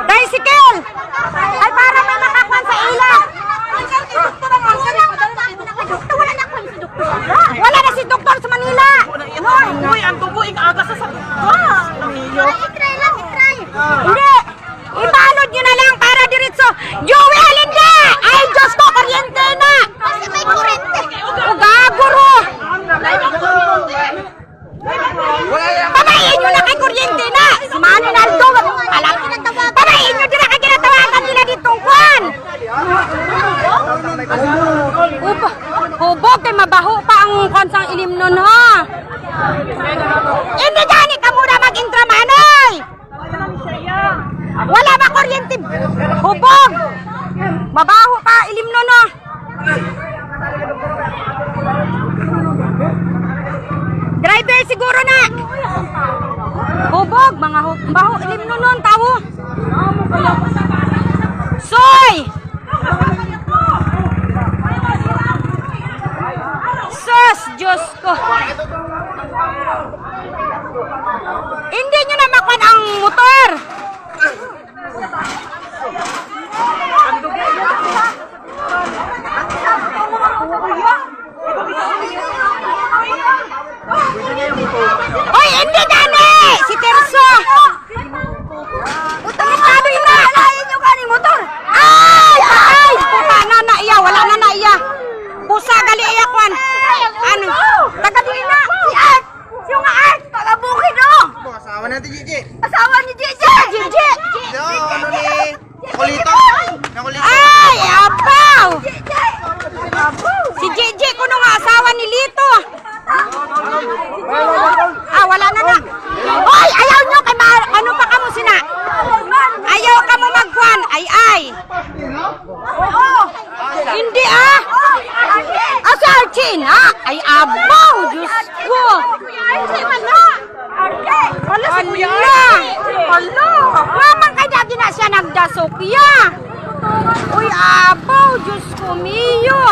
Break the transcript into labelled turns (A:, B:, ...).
A: Tricycle! Ay, para may makakuan sa ilang. Wala na si doktor sa Manila.
B: Uy, ang tubuing aga sa doktor.
A: Hindi. Ibalod nyo na lang para diretso. Joel, hindi! Ay, Diyos ko, kuryente na! Kasi may kuryente. O, gaguro. Pamayin nyo na kay kuryente na. Si Manny Naldo. Pamayin nyo din na kay kinatawagan nila ditong kwan. Hubog kay mabaho pa ang konsang ilim nun, ha? Hindi gani ka muna mag-intramanoy! Wala ba kuryente? Hubog! Mabaho pa, ilim nun, ha? Driver siguro na! Hubog, mga baho, ilim nun nun, tawo! Soy! Sus, Diyos ko! Hindi nyo na makuha ang motor! Hoy, hindi gani! Si Terso! Utang-utang na! Alayin nyo gani motor! Ay! Ay! Puta na na iya! Wala na na iya! Pusa gali iya kwan! Ano? Tagaduin na! Si Art! Si yung Art! Tagabukin no!
C: Asawa natin, Gigi.
A: Asawa ni Gigi! Gigi!
C: Ano ni Kulito?
A: Ay! Abaw! Si Gigi ko nung asawa ni Lito! Ah, wala na na! Hoy! Ayaw nyo! Kay ano pa kamo sina? Ayaw ka mo magkuhan! Ay! Ay! Hindi ah! Ah, si Archin ha? Ay, abaw! Diyos ko! Hala, si Kuya! Hala! Mamang kaya na siya nagdasok ya! Uy, abaw! Diyos ko, Miyo!